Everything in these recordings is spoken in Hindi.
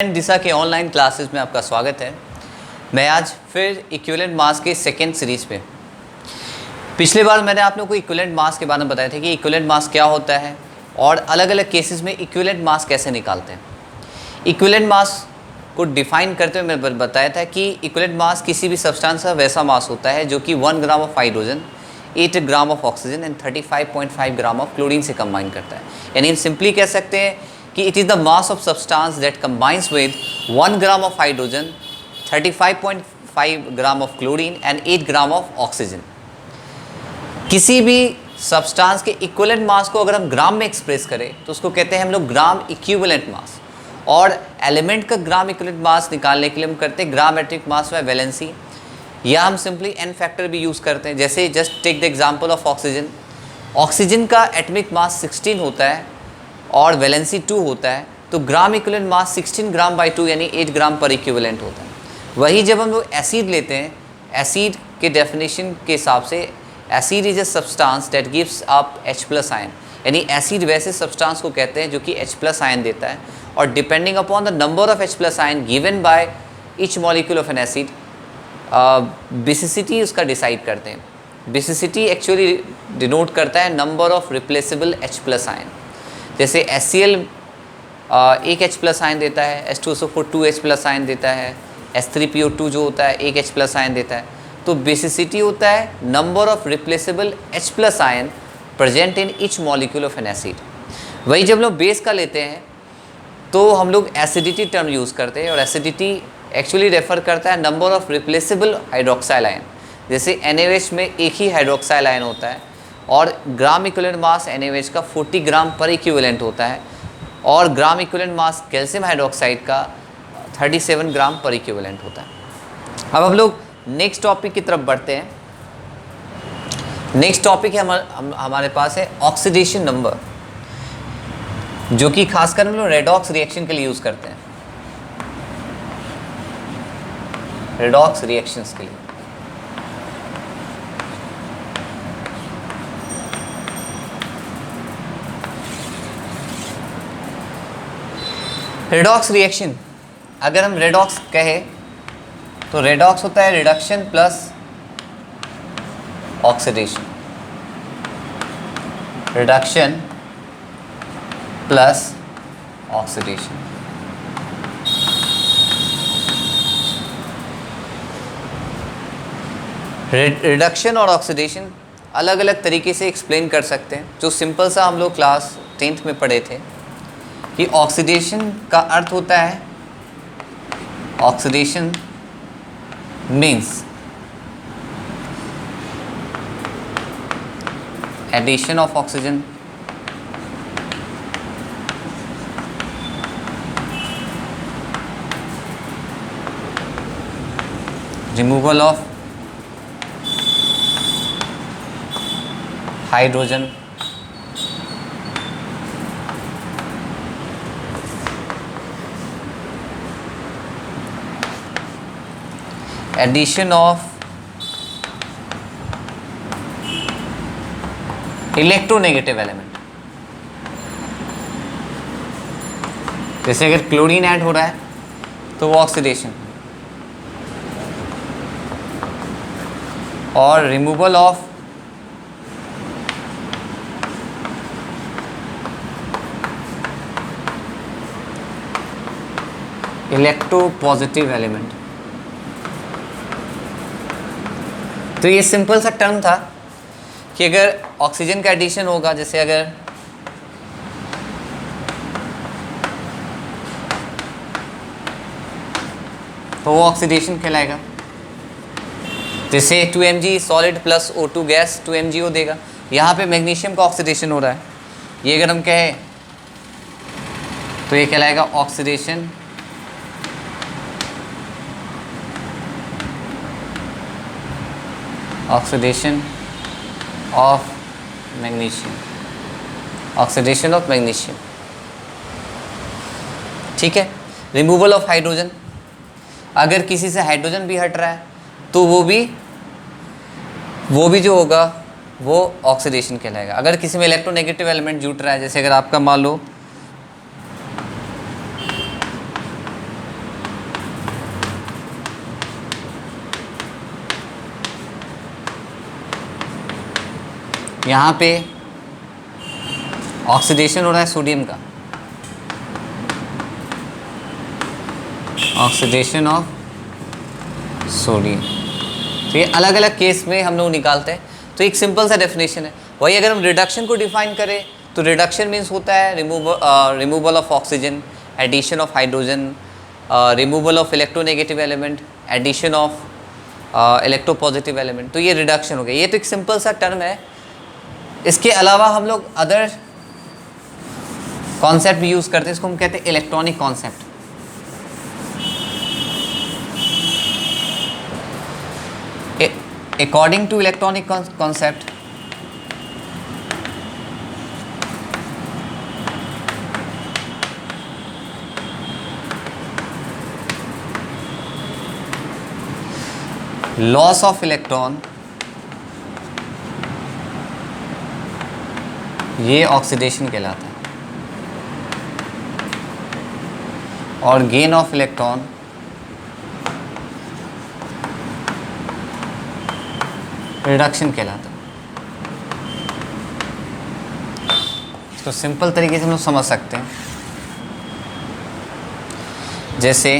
दिशा के ऑनलाइन क्लासेस में आपका स्वागत है। मैं आज फिर इक्विवेलेंट मास के सेकेंड सीरीज पे। पिछले बार मैंने आप लोगों को इक्विवेलेंट मास के बारे में बताया था कि इक्विवेलेंट मास क्या होता है और अलग अलग केसेस में इक्विवेलेंट मास कैसे निकालते हैं। इक्विवेलेंट मास को डिफाइन करते हुए मैं बताया था कि इक्विवेलेंट मास किसी भी सब्सटेंस का वैसा मास होता है जो कि 1 gram of hydrogen, 8 gram of oxygen and 35.5 gram of chlorine से कंबाइन करता है। यानी सिंपली कह सकते हैं कि it is the mass of substance that combines with 1 gram of hydrogen, 35.5 gram of chlorine and 8 gram of oxygen। किसी भी सब्सटेंस के इक्विवेलेंट मास को अगर हम ग्राम में एक्सप्रेस करें तो उसको कहते हैं हम लोग ग्राम इक्विवेलेंट मास। और एलिमेंट का ग्राम इक्विवेलेंट मास निकालने के लिए हम करते हैं gram atomic mass by valency, या हम सिंपली एन फैक्टर भी यूज़ करते हैं। जैसे just take the example of oxygen. Oxygen का एटॉमिक मास 16 होता है और वैलेंसी 2 होता है, तो gram equivalent mass 16 gram by 2 यानी 8 ग्राम पर इक्विवेलेंट होता है। वही जब हम लोग एसिड लेते हैं, एसिड के डेफिनेशन के हिसाब से acid is a substance that gives up H+ ion. यानी एसिड वैसे सब्सटेंस को कहते हैं जो कि H+ आयन देता है, और depending upon the number of H+ ion given by each molecule of N acid, basicity उसका डिसाइड करते हैं। बेसिसिटी एक्चुअली डिनोट करता है number of replaceable H+ ion. जैसे HCl एक H+ आयन देता है, H2SO4 2 H+ आयन देता है, H3PO2 जो होता है एक H+ आयन देता है। तो बेसिसिटी होता है number of replaceable H+ ion present in each molecule of N acid. वही जब लोग बेस का लेते हैं तो हम लोग एसिडिटी टर्म यूज़ करते हैं, और एसिडिटी एक्चुअली रेफर करता है number of replaceable hydroxyl ion. जैसे NaOH में एक ही हाइड्रोक्साइल आयन होता है और ग्राम इक्विवेलेंट मास NaOH का 40 ग्राम पर इक्विवेलेंट होता है, और gram equivalent mass calcium hydroxide का 37 ग्राम पर इक्विवेलेंट होता है। अब हम लोग नेक्स्ट टॉपिक की तरफ बढ़ते हैं। नेक्स्ट टॉपिक है हमारे पास है ऑक्सीडेशन नंबर, जो कि खासकर हम लोग रेडॉक्स रिएक्शन के लिए यूज़ करते हैं। रेडॉक्स रिएक्शंस के लिए रेडॉक्स रिएक्शन, अगर हम रेडॉक्स कहें तो रेडॉक्स होता है reduction plus oxidation. Reduction plus oxidation. Reduction और ऑक्सीडेशन अलग अलग तरीके से एक्सप्लेन कर सकते हैं। जो सिंपल सा हम लोग क्लास 10th में पढ़े थे कि ऑक्सीडेशन का अर्थ होता है, oxidation means addition of oxygen removal of hydrogen addition of electronegative element. जैसे अगर क्लोरीन ऐड हो रहा है तो वो ऑक्सीडेशन, और रिमूवल ऑफ इलेक्ट्रोपॉजिटिव एलिमेंट। तो ये सिंपल सा टर्म था कि अगर ऑक्सीजन का एडिशन होगा, जैसे अगर तो वो ऑक्सीडेशन कहलाएगा। जैसे 2Mg solid plus O2 gas 2MgO देगा। यहाँ पे मैग्नीशियम का ऑक्सीडेशन हो रहा है, ये अगर हम कहें तो ये कहलाएगा oxidation oxidation of magnesium, oxidation of magnesium. ठीक है। रिमूवल ऑफ हाइड्रोजन, अगर किसी से हाइड्रोजन भी हट रहा है तो वो भी जो होगा वो ऑक्सीडेशन कहलाएगा। अगर किसी में इलेक्ट्रोनेगेटिव एलिमेंट जुट रहा है, जैसे अगर आपका मान लो यहाँ पे ऑक्सीडेशन हो रहा है सोडियम का, ऑक्सीडेशन ऑफ सोडियम। तो ये अलग अलग केस में हम लोग निकालते हैं। तो एक सिंपल सा डेफिनेशन है। वही अगर हम रिडक्शन को डिफाइन करें तो रिडक्शन मीन्स होता है removal of oxygen, addition of hydrogen, removal of electronegative element, addition of electropositive element. तो ये रिडक्शन हो गया। ये तो एक सिंपल सा टर्म है। इसके अलावा हम लोग अदर कॉन्सेप्ट भी यूज़ करते हैं। इसको हम कहते हैं electronic concept. According to electronic concept, loss of electron ये ऑक्सीडेशन कहलाता है, और गेन ऑफ इलेक्ट्रॉन रिडक्शन कहलाता है। इसको सिंपल तरीके से हम लोग समझ सकते हैं। जैसे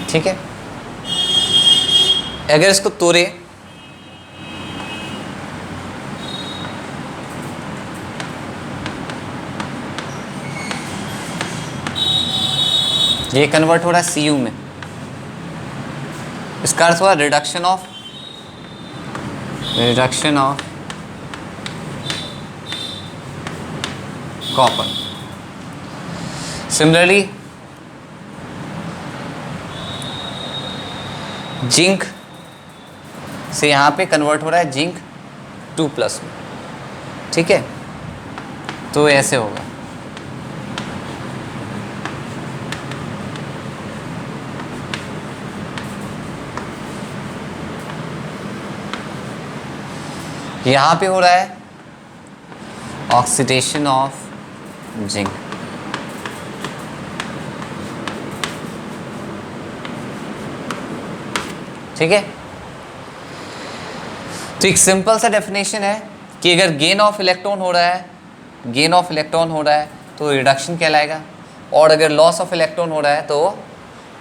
ठीक है, अगर इसको तोड़े ये कन्वर्ट हो रहा है Cu में। इसका अर्थ हुआ reduction of copper. Similarly zinc से यहाँ पे कन्वर्ट हो रहा है जिंक 2+ में। ठीक है, तो ऐसे होगा। यहाँ पे हो रहा है ऑक्सीडेशन ऑफ जिंक। ठीक है, तो एक सिंपल सा डेफिनेशन है कि अगर गेन ऑफ इलेक्ट्रॉन हो रहा है तो रिडक्शन कहलाएगा, और अगर लॉस ऑफ इलेक्ट्रॉन हो रहा है तो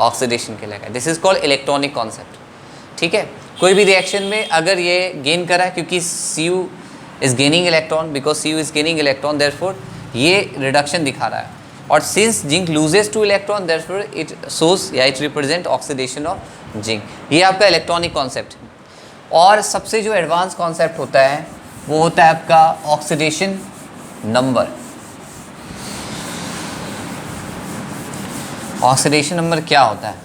ऑक्सीडेशन कहलाएगा। This is called electronic concept. ठीक है, कोई भी रिएक्शन में अगर ये गेन करा है, क्योंकि Cu is gaining electron, because Cu is gaining electron, therefore ये रिडक्शन दिखा रहा है। और since zinc loses 2 electron, therefore it shows या it represent oxidation of zinc. ये आपका इलेक्ट्रॉनिक कॉन्सेप्ट है। और सबसे जो एडवांस कॉन्सेप्ट होता है वो होता है आपका ऑक्सीडेशन नंबर। ऑक्सीडेशन नंबर क्या होता है?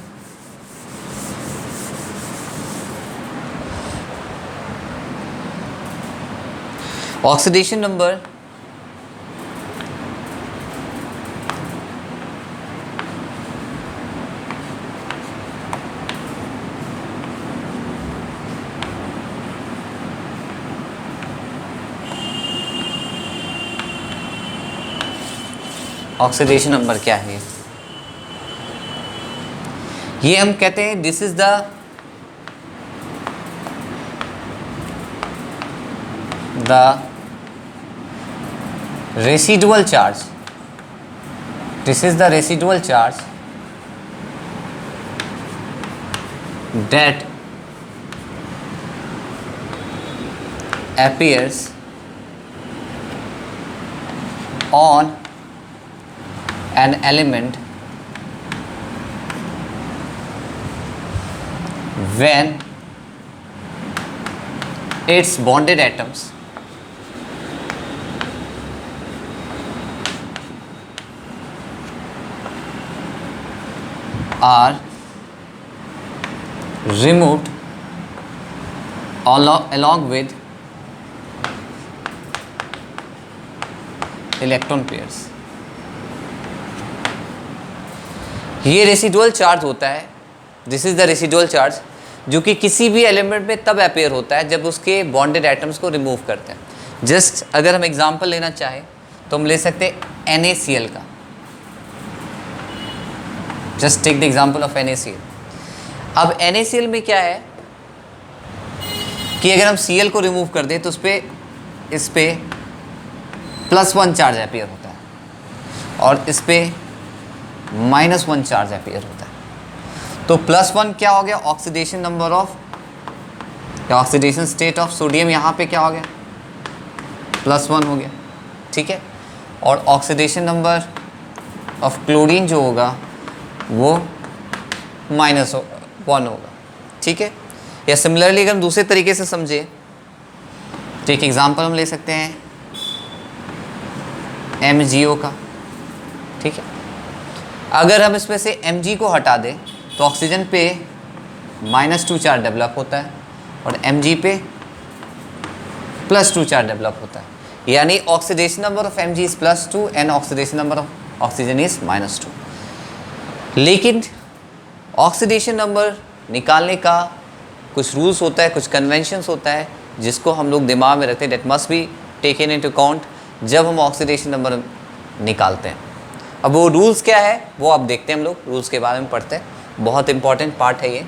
ऑक्सीडेशन नंबर ऑक्सीडेशन नंबर क्या है? ये हम कहते हैं this is the residual charge. This is the residual charge that appears on an element when its bonded atoms are removed along with electron pairs। ये रेसिडुअल चार्ज होता है, this is the residual charge, जो कि किसी भी एलिमेंट में तब अपेयर होता है जब उसके बॉन्डेड एटम्स को रिमूव करते हैं। जस्ट अगर हम एग्जांपल लेना चाहें तो हम ले सकते हैं NaCl का। Just take the example of NaCl। अब NaCl में क्या है कि अगर हम Cl को रिमूव कर दें तो इस पे +1 चार्ज अपीयर होता है और इस पे -1 चार्ज अपीयर होता है। तो +1 क्या हो गया, ऑक्सीडेशन नंबर ऑफ या ऑक्सीडेशन स्टेट ऑफ सोडियम, यहाँ पे क्या हो गया, +1 हो गया, ठीक है। और ऑक्सीडेशन नंबर ऑफ क्लोरीन जो होगा वो -1 होगा, ठीक है। या सिमिलरली अगर हम दूसरे तरीके से समझे तो एक एग्जांपल हम ले सकते हैं MgO का, ठीक है। अगर हम इसमें से Mg को हटा दें तो ऑक्सीजन पे -2 चार्ज डेवलप होता है और Mg पे +2 चार्ज डेवलप होता है, यानी oxidation number of Mg is +2 and oxidation number of oxygen is -2। लेकिन ऑक्सीडेशन नंबर निकालने का कुछ रूल्स होता है, कुछ कन्वेंशंस होता है जिसको हम लोग दिमाग में रखते हैं, that must be taken into account जब हम ऑक्सीडेशन नंबर निकालते हैं। अब वो रूल्स क्या है वो आप देखते हैं, हम लोग रूल्स के बारे में पढ़ते हैं, बहुत इंपॉर्टेंट पार्ट है ये।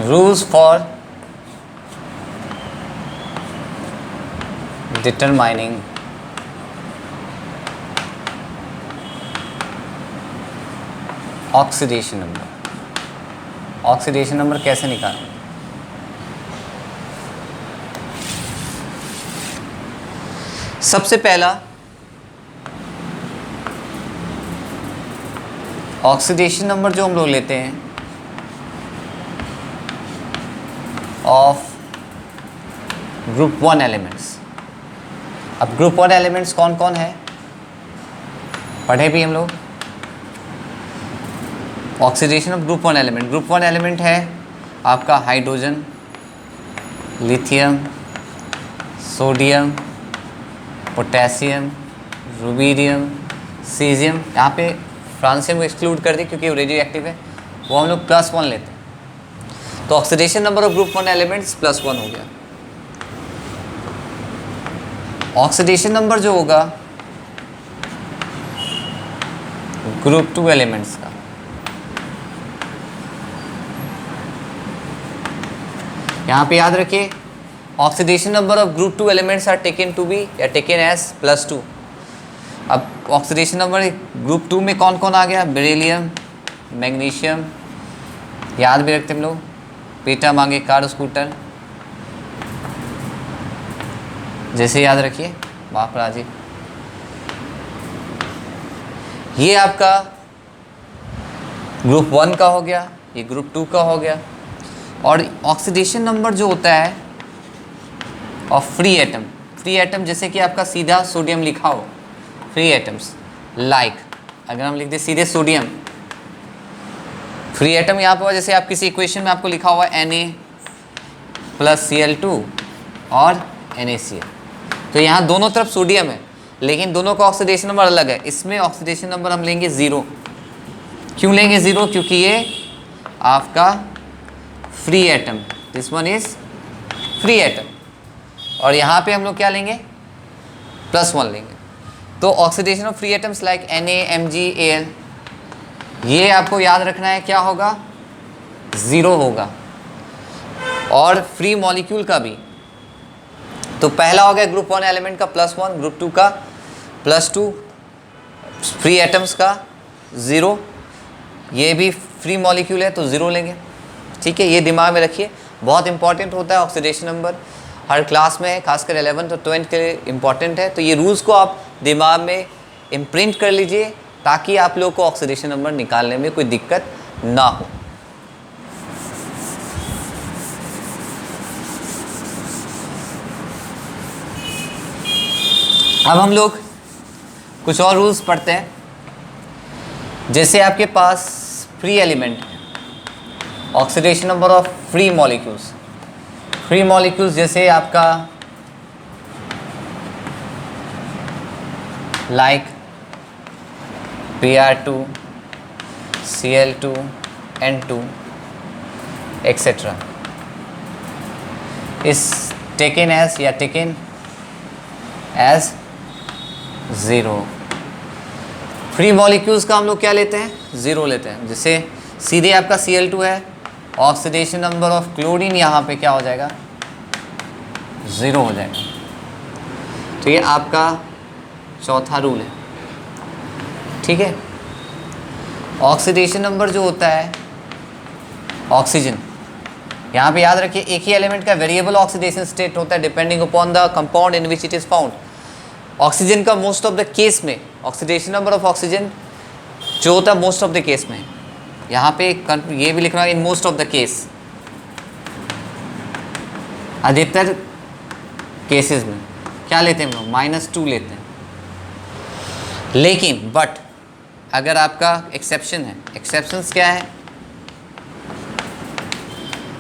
Rules for determining oxidation number. Oxidation number कैसे निकालें? सबसे पहला ऑक्सीडेशन नंबर जो हम लोग लेते हैं ऑफ ग्रुप 1 एलिमेंट्स। अब ग्रुप 1 एलिमेंट्स कौन कौन है पढ़े भी हम लोग। Oxidation of group 1 element, group 1 element है आपका hydrogen, lithium, sodium, potassium, rubidium, caesium. यहाँ पे फ्रांसियम को एक्सक्लूड कर दी क्योंकि वो रेडियो एक्टिव है, वो हम लोग +1 लेते हैं। तो oxidation number of group 1 elements +1 हो गया। ऑक्सीडेशन नंबर जो होगा ग्रुप 2 एलिमेंट्स का, यहाँ पे याद रखिए oxidation number of group 2 elements are taken to be या टेकन एज +2। अब ऑक्सीडेशन नंबर ग्रुप 2 में कौन कौन आ गया, बेरिलियम, मैग्नीशियम, याद भी रखते हम लोग, पेटा मांगे कार स्कूटर, जैसे याद रखिए बाप राजी। ये आपका ग्रुप 1 का हो गया, ये ग्रुप 2 का हो गया। और ऑक्सीडेशन नंबर जो होता है of free atom, free atom जैसे कि आपका सीधा सोडियम लिखा हो, फ्री एटम्स लाइक अगर हम लिख दें सीधे सोडियम, फ्री एटम यहाँ पर जैसे आप किसी इक्वेशन में आपको लिखा हुआ है Na+Cl2 और NaCl, तो यहाँ दोनों तरफ सोडियम है लेकिन दोनों का ऑक्सीडेशन नंबर अलग है। इसमें ऑक्सीडेशन नंबर हम लेंगे 0। क्यों लेंगे 0? क्योंकि ये आपका free atom, this one is free atom, और यहाँ पे हम लोग क्या लेंगे +1 लेंगे। तो oxidation of free atoms like Na, Mg, Al, ये आपको याद रखना है क्या होगा, 0 होगा। और फ्री मॉलिक्यूल का भी, तो पहला हो गया ग्रुप 1 एलिमेंट का +1, ग्रुप 2 का +2, फ्री एटम्स का 0, ये भी फ्री मॉलिक्यूल है तो 0 लेंगे, ठीक है। ये दिमाग में रखिए, बहुत इंपॉर्टेंट होता है ऑक्सीडेशन नंबर, हर क्लास में है, खासकर 11th और 12th के लिए इंपॉर्टेंट है। तो ये रूल्स को आप दिमाग में इम्प्रिंट कर लीजिए ताकि आप लोग को ऑक्सीडेशन नंबर निकालने में कोई दिक्कत ना हो। अब हम लोग कुछ और रूल्स पढ़ते हैं। जैसे आपके पास फ्री एलिमेंट है, oxidation number of free molecules, free molecules जैसे आपका like Br2, Cl2, N2 etc. is taken as 0। Free molecules का हम लोग क्या लेते हैं? 0 लेते हैं। जैसे सीधे आपका Cl2 है, ऑक्सीडेशन नंबर ऑफ क्लोरीन यहाँ पे क्या हो जाएगा? 0 हो जाएगा। तो ये आपका चौथा रूल है, ठीक है। ऑक्सीडेशन नंबर जो होता है ऑक्सीजन, यहाँ पे याद रखिए एक ही एलिमेंट का वेरिएबल ऑक्सीडेशन स्टेट होता है depending upon the compound in which it is found. Oxygen का मोस्ट ऑफ द केस में ऑक्सीडेशन नंबर ऑफ ऑक्सीजन जो होता है मोस्ट ऑफ द केस में, यहाँ पे ये भी लिखना है in most of the case, अधिकतर केसेस में क्या लेते हैं हम लोग? -2 लेते हैं। लेकिन बट अगर आपका एक्सेप्शन है, एक्सेप्शंस क्या है?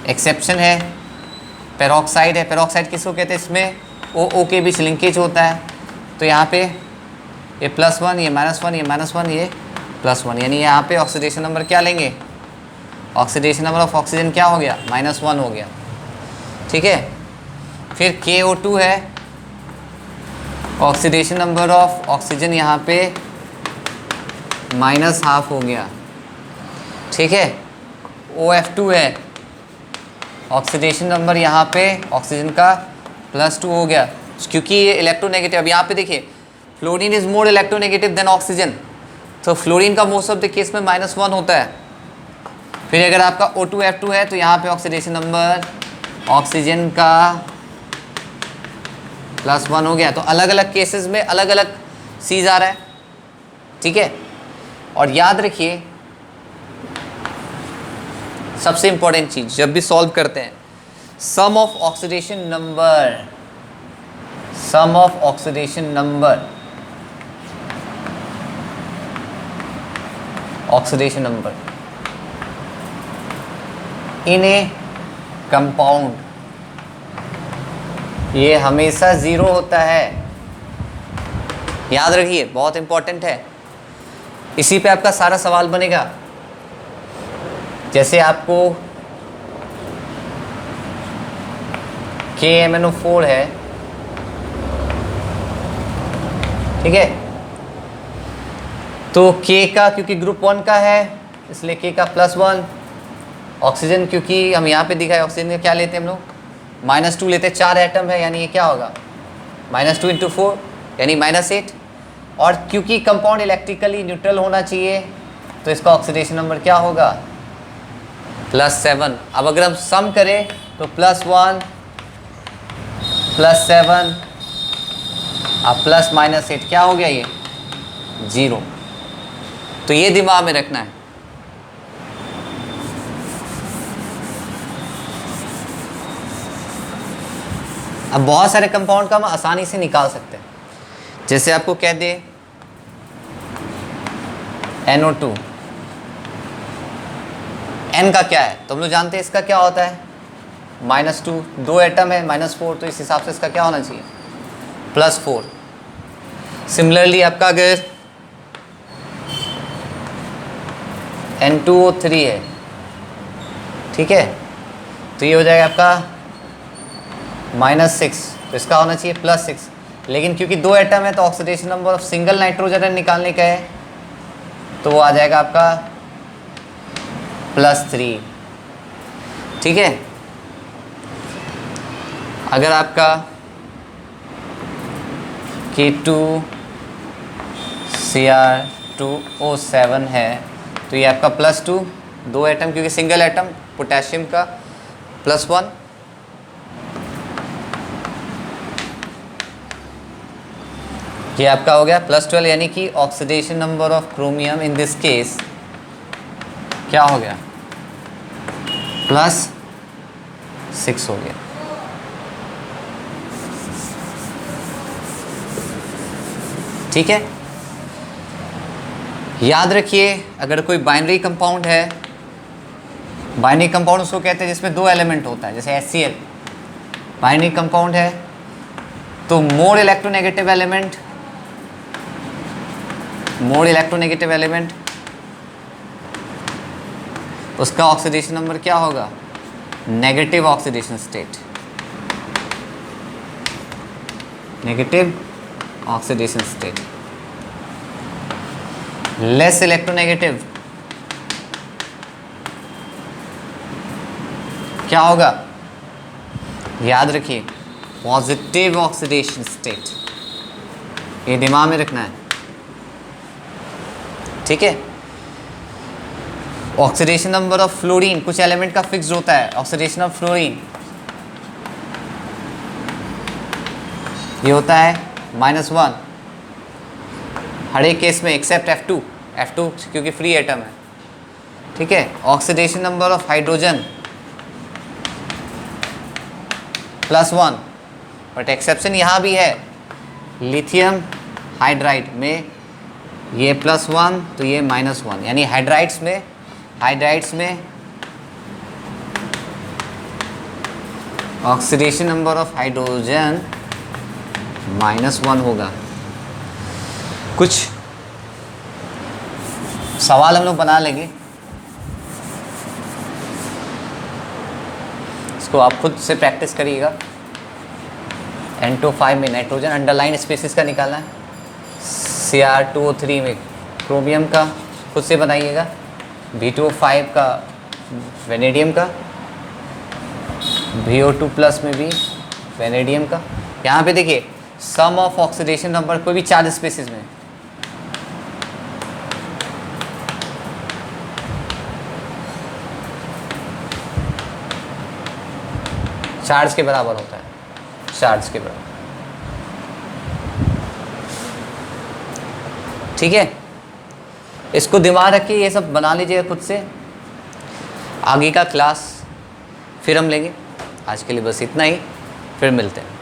एक्सेप्शन है पेरोक्साइड है। पेरोक्साइड किसको कहते हैं? इसमें ओ के बीच लिंकेज होता है। तो यहाँ पे ये +1, ये -1, ये -1, ये +1, यानी यहाँ पे ऑक्सीडेशन नंबर क्या लेंगे? ऑक्सीडेशन नंबर ऑफ ऑक्सीजन क्या हो गया? -1 हो गया, ठीक है। फिर KO2 है, ऑक्सीडेशन नंबर ऑफ ऑक्सीजन यहाँ पे -½ हो गया, ठीक है। OF2 है, ऑक्सीडेशन नंबर यहाँ पे ऑक्सीजन का +2 हो गया, क्योंकि ये इलेक्ट्रोनेगेटिव। अब यहाँ पे देखिए fluorine is more electronegative than oxygen, तो फ्लोरीन का मोस्ट ऑफ द केस में -1 होता है। फिर अगर आपका O2F2 है तो यहाँ पे ऑक्सीडेशन नंबर ऑक्सीजन का +1 हो गया। तो अलग अलग केसेस में अलग अलग चीज़ आ रहा है, ठीक है। और याद रखिए सबसे इंपॉर्टेंट चीज़ जब भी सॉल्व करते हैं, sum of oxidation number, sum of oxidation number, oxidation number in a compound, ये हमेशा 0 होता है। याद रखिए, बहुत इंपॉर्टेंट है। इसी पे आपका सारा सवाल बनेगा। जैसे आपको KMnO4 है, ठीक है, तो K का क्योंकि ग्रुप 1 का है इसलिए K का +1, ऑक्सीजन क्योंकि हम यहाँ पे दिखा है ऑक्सीजन का क्या लेते हैं हम लोग? -2 लेते हैं। 4 एटम है यानी ये क्या होगा? -2 × 4 यानी -8। और क्योंकि कंपाउंड इलेक्ट्रिकली न्यूट्रल होना चाहिए तो इसका ऑक्सीडेशन नंबर क्या होगा? +7। अब अगर हम सम करें तो +1 +7 अब +-8 क्या हो गया? ये 0। तो ये दिमाग में रखना है। अब बहुत सारे कंपाउंड का हम आसानी से निकाल सकते हैं। जैसे आपको कह दे NO2, N का क्या है तो हम लोग जानते हैं इसका क्या होता है? -2, 2 एटम है -4, तो इस हिसाब से इसका क्या होना चाहिए? +4। सिमिलरली आपका अगर N2O3 है, ठीक है, तो ये हो जाएगा आपका -6, तो इसका होना चाहिए +6। लेकिन क्योंकि 2 एटम है तो oxidation number of single nitrogen निकालने का है तो वो आ जाएगा आपका +3, ठीक है। अगर आपका K2Cr2O7 है तो ये आपका +2, 2 एटम क्योंकि सिंगल एटम, पोटेशियम का +1, ये आपका हो गया +12, यानी कि oxidation number of chromium in this case क्या हो गया? +6 हो गया। ठीक है, याद रखिए अगर कोई बाइनरी कंपाउंड है, बाइनरी कंपाउंड उसको कहते हैं जिसमें 2 एलिमेंट होता है, जैसे HCl बाइनरी कंपाउंड है तो more electronegative element more electronegative element, उसका ऑक्सीडेशन नंबर क्या होगा? Negative oxidation state, negative oxidation state. Less electronegative क्या होगा? याद रखिए, पॉजिटिव ऑक्सीडेशन स्टेट, ये दिमाग में रखना है, ठीक है। ऑक्सीडेशन नंबर ऑफ फ्लोरीन, कुछ एलिमेंट का फिक्स्ड होता है। ऑक्सीडेशन ऑफ फ्लोरीन ये होता है -1 हर एक केस में एक्सेप्ट F2 क्योंकि फ्री एटम है, ठीक है। Oxidation number of hydrogen +1, but exception यहाँ भी है, लिथियम हाइड्राइड में ये +1 तो ये -1, यानी हाइड्राइड्स में ऑक्सीडेशन नंबर ऑफ हाइड्रोजन -1 होगा। कुछ सवाल हम लोग बना लेंगे, इसको आप खुद से प्रैक्टिस करिएगा। N2O5 में नाइट्रोजन अंडरलाइन स्पीसीज का निकालना है, Cr2O3 में क्रोमियम का खुद से बनाइएगा, B2O5 का वेनेडियम का, BO2+ में भी वेनेडियम का। यहाँ पे देखिए सम ऑफ ऑक्सीडेशन नंबर कोई भी 4 स्पीसीज में, चार्ज के बराबर होता है, चार्ज के बराबर, ठीक है। इसको दिमाग रखिए, ये सब बना लीजिएगा खुद से। आगे का क्लास फिर हम लेंगे, आज के लिए बस इतना ही, फिर मिलते हैं।